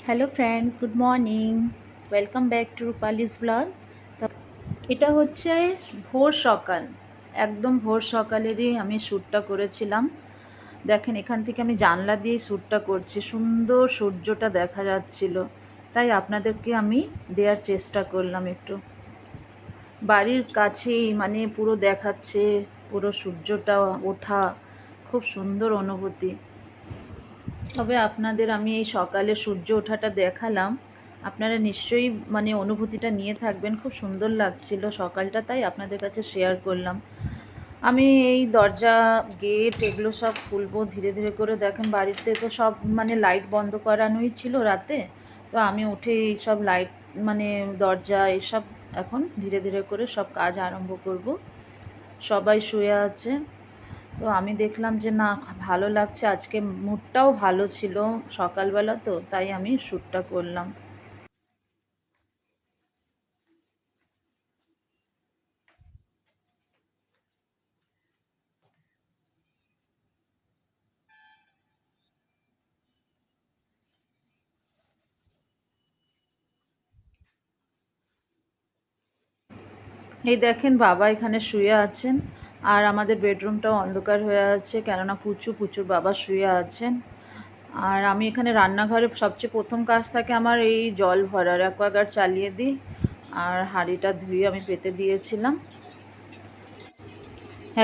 Hello friends, good morning. Welcome back to Rupali's blog. তো এটা হচ্ছে ভোর সকাল, একদম ভোর সকালেরই আমি শ্যুটটা করেছিলাম। দেখেন, এখান থেকে আমি জানলা দিয়ে শ্যুটটা করছি, সুন্দর সূর্যটা দেখা যাচ্ছিল, তাই আপনাদেরকে আমি দেওয়ার চেষ্টা করলাম একটু। বাড়ির কাছেই মানে পুরো দেখাচ্ছে, পুরো সূর্যটা ওঠা, খুব সুন্দর অনুভূতি। তবে আপনাদের আমি এই সকালে সূর্য ওঠাটা দেখালাম, আপনারা নিশ্চয়ই মানে অনুভূতিটা নিয়ে থাকবেন। খুব সুন্দর লাগছিল সকালটা, তাই আপনাদের কাছে শেয়ার করলাম। আমি এই দরজা, গেট এগুলো সব খুলবো ধীরে ধীরে করে। দেখেন, বাড়িতে তো সব মানে লাইট বন্ধ করানোই ছিল রাতে, তো আমি উঠে এই সব লাইট মানে দরজা এসব এখন ধীরে ধীরে করে সব কাজ আরম্ভ করব। সবাই শুয়ে আছে, তো আমি দেখলাম যে না, ভালো লাগছে, আজকে মুডটাও ভালো ছিল সকালবেলা, তো তাই আমি শ্যুটটা করলাম। এই দেখেন, বাবা এখানে শুয়ে আছেন, আর আমাদের বেডরুমটাও অন্ধকার হয়ে আছে, কেননা পুচুর বাবা শুয়ে আছেন। আর আমি এখানে রান্নাঘরে সবচেয়ে প্রথম কাজ থাকে আমার এই জল ভরার, অ্যাকোয়াগার্ড চালিয়ে দিই, আর হাঁড়িটা ধুয়ে আমি পেতে দিয়েছিলাম।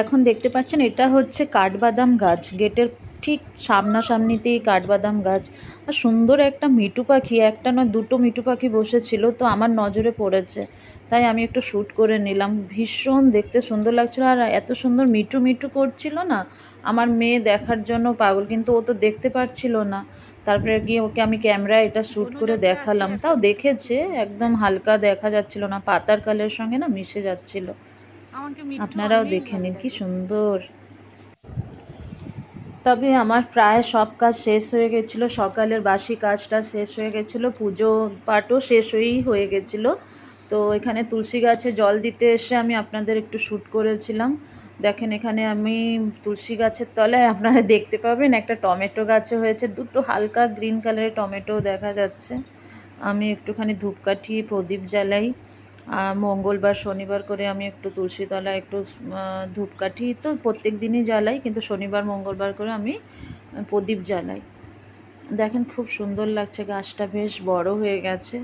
এখন দেখতে পাচ্ছেন, এটা হচ্ছে কাঠবাদাম গাছ, গেটের ঠিক সামনাসামনিতেই কাঠবাদাম গাছ। আর সুন্দর একটা মিটু পাখি, একটা নয় দুটো মিটু পাখি বসেছিল, তো আমার নজরে পড়েছে, তাই আমি একটু শ্যুট করে নিলাম। ভীষণ দেখতে সুন্দর লাগছিল, আর এত সুন্দর মিটু মিটু করছিল না, আমার মেয়ে দেখার জন্য পাগল, কিন্তু ও তো দেখতে পারছিল না। তারপরে গিয়ে ওকে আমি ক্যামেরায় এটা শ্যুট করে দেখালাম, তাও দেখেছে, একদম হালকা দেখা যাচ্ছিল না, পাতার কালের সঙ্গে না মিশে যাচ্ছিল। আপনারাও দেখে নিন কি সুন্দর। তবে আমার প্রায় সব কাজ শেষ হয়ে গেছিলো, সকালের বাসি কাজটা শেষ হয়ে গেছিলো, পুজো পাঠও শেষ হয়ে গেছিলো। তো এখানে তুলসী গাছে জল দিতে এসে আমি আপনাদের একটু শ্যুট করেছিলাম। দেখেন, এখানে আমি তুলসী গাছের তলায় আপনারা দেখতে পাবেন একটা টমেটো গাছও হয়েছে, দুটো হালকা গ্রিন কালারের টমেটো দেখা যাচ্ছে। আমি একটুখানি ধূপকাঠি প্রদীপ জ্বালাই, মঙ্গলবার শনিবার করে আমি একটু তুলসীতলায় একটু ধূপকাঠি তো প্রত্যেক দিনই জ্বালাই, কিন্তু শনিবার মঙ্গলবার করে আমি প্রদীপ জ্বালাই। দেখেন, খুব সুন্দর লাগছে, গাছটা বেশ বড় হয়ে গেছে।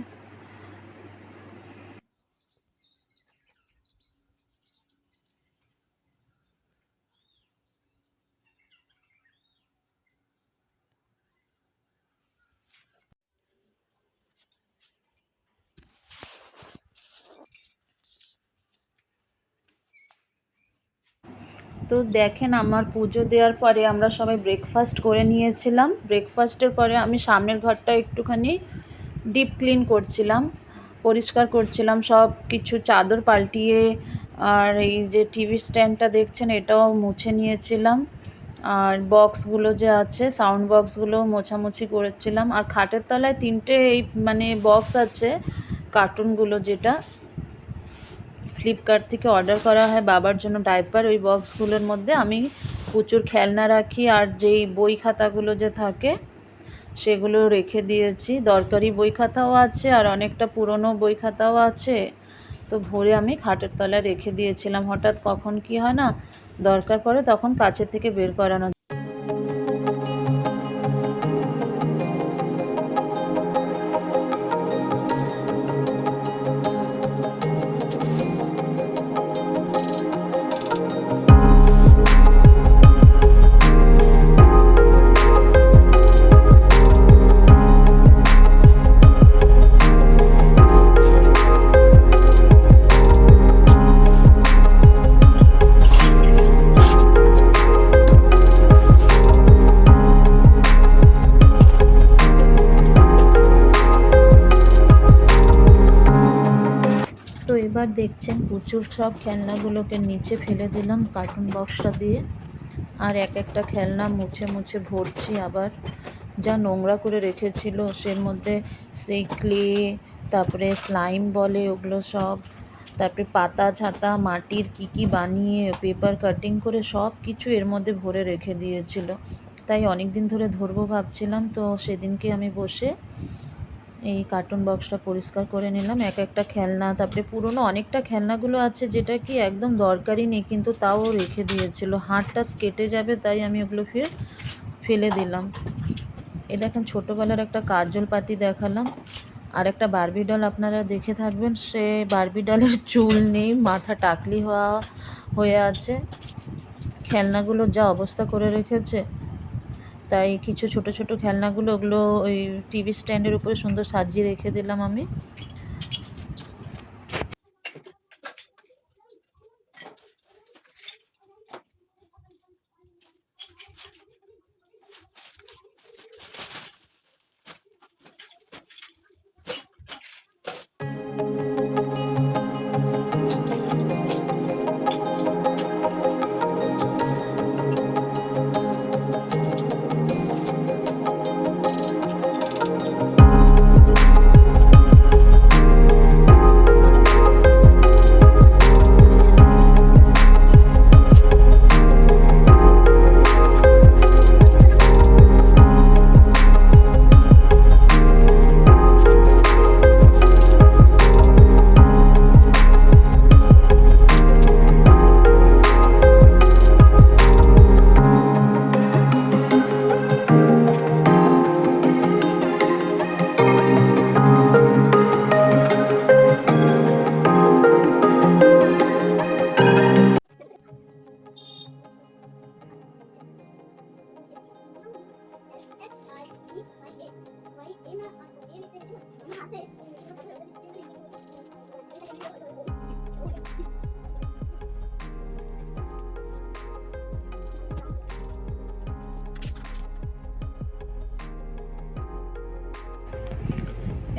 তো দেখেন, আমার পুজো দেওয়ার পরে আমরা সবাই ব্রেকফাস্ট করে নিয়েছিলাম। ব্রেকফাস্টের পরে আমি সামনের ঘরটা একটুখানি ডিপ ক্লিন করছিলাম, পরিষ্কার করছিলাম, সব কিছু চাদর পাল্টিয়ে, আর এই যে টিভি স্ট্যান্ডটা দেখছেন এটাও মুছে নিয়েছিলাম, আর বক্সগুলো যে আছে সাউন্ড বক্সগুলো মোছামুছি করেছিলাম। আর খাটের তলায় তিনটে এই মানে বক্স আছে, কার্টুনগুলো যেটা ফ্লিপকার্ট থেকে অর্ডার করা হয় বাবার জন্য ডাইপার, ওই বক্সগুলোর মধ্যে আমি প্রচুর খেলনা রাখি, আর যেই বই খাতাগুলো যে থাকে সেগুলো রেখে দিয়েছি। দরকারি বই খাতাও আছে আর অনেকটা পুরনো বই খাতাও আছে, তো ভরে আমি খাটের তলায় রেখে দিয়েছিলাম। হঠাৎ কখন কি হয় না, দরকার পড়ে, তখন কাছের থেকে বের করানো। তো এবার দেখছেন, প্রচুর সব খেলনাগুলোকে নিচে ফেলে দিলাম কার্টুন বক্সটা দিয়ে, আর এক একটা খেলনা মুছে মুছে ভরছি। আবার যা নোংরা করে রেখেছিল সের মধ্যে সেই ক্লে, তারপরে স্লাইম বলে ওগুলো সব, তারপরে পাতা ছাতা মাটির কি বানিয়ে পেপার কাটিং করে সব কিছু এর মধ্যে ভরে রেখে দিয়েছিল। তাই অনেক দিন ধরে ধরবো ভাবছিলাম, তো সেদিনকে আমি বসে এই কার্টুন বক্সটা পরিষ্কার করে নিলাম। একটা খেলনা, তারপরে পুরনো অনেকটা খেলনাগুলো আছে যেটা কি একদম দরকারই নেই, কিন্তু তাও রেখে দিয়েছিল। হাড়টা কেটে যাবে তাই আমি ওগুলো ফের ফেলে দিলাম। এ দেখেন ছোটোবেলার একটা কাজল পাতি দেখালাম। আর একটা বারবি ডল আপনারা দেখে থাকবেন, সে বারবি ডলের চুল নেই, মাথা টাকলি হয়ে আছে। খেলনাগুলো যা অবস্থা করে রেখেছে, তাই কিছু ছোট ছোট খেলনাগুলো ওগুলো ওই টিভি স্ট্যান্ডের উপরে সুন্দর সাজিয়ে রেখে দিলাম আমি।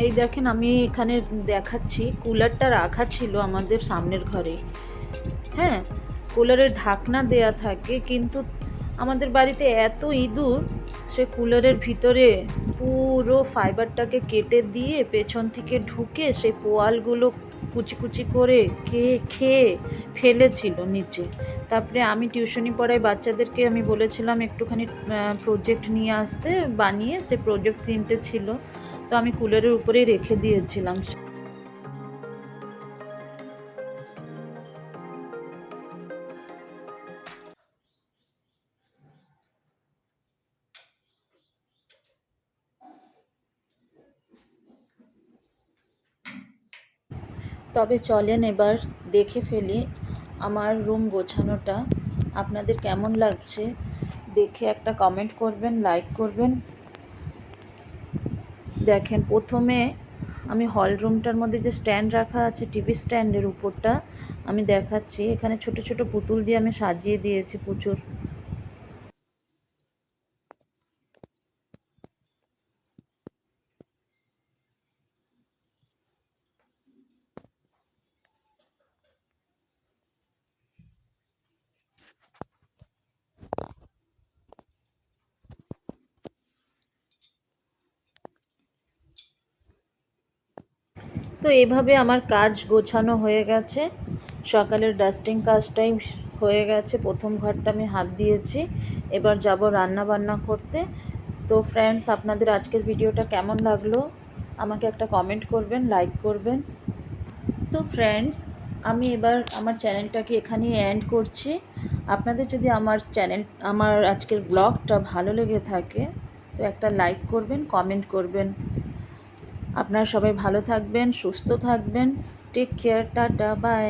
এই দেখেন আমি এখানে দেখাচ্ছি, কুলারটা রাখা ছিল আমাদের সামনের ঘরে। হ্যাঁ, কুলারের ঢাকনা দেয়া থাকে, কিন্তু আমাদের বাড়িতে এত ইঁদুর, সে কুলারের ভিতরে পুরো ফাইবারটাকে কেটে দিয়ে পেছন থেকে ঢুকে সে পোয়ালগুলো কুচি কুচি করে খেয়ে ফেলেছিল নিচে। তারপরে আমি টিউশনি পড়াই বাচ্চাদেরকে আমি বলেছিলাম একটুখানি প্রজেক্ট নিয়ে আসতে, বানিয়ে সে প্রজেক্ট 3টে ছিল, তো আমি কুলারের উপরেই রেখে দিয়েছিলাম। তবে চলেন এবার দেখে ফেলি আমার রুম গোছানোটা। আপনাদের কেমন লাগছে দেখে একটা কমেন্ট করবেন, লাইক করবেন। দেখেন প্রথমে আমি হল রুমটার মধ্যে যে স্ট্যান্ড রাখা আছে, টিভি স্ট্যান্ডের উপরটা আমি দেখাচ্ছি। এখানে ছোট ছোট পুতুল দিয়ে আমি সাজিয়ে দিয়েছি প্রচুর। তো এভাবে আমার কাজ গোছানো হয়ে গেছে। সকালের ডাস্টিং কাজটাই হয়ে গেছে। প্রথম ঘরটা আমি হাত দিয়েছি, এবার যাব রান্না বান্না করতে। তো ফ্রেন্ডস, আপনাদের আজকের ভিডিওটা কেমন লাগলো আমাকে একটা কমেন্ট করবেন, লাইক করবেন। তো ফ্রেন্ডস, আমি এবার আমার চ্যানেলটাকে এখানেই এন্ড করছি। আপনাদের যদি আমার আজকের ব্লগটা ভালো লেগে থাকে তো একটা লাইক করবেন, কমেন্ট করবেন। আপনারা সবাই ভালো থাকবেন, সুস্থ থাকবেন। Take care, tata, by.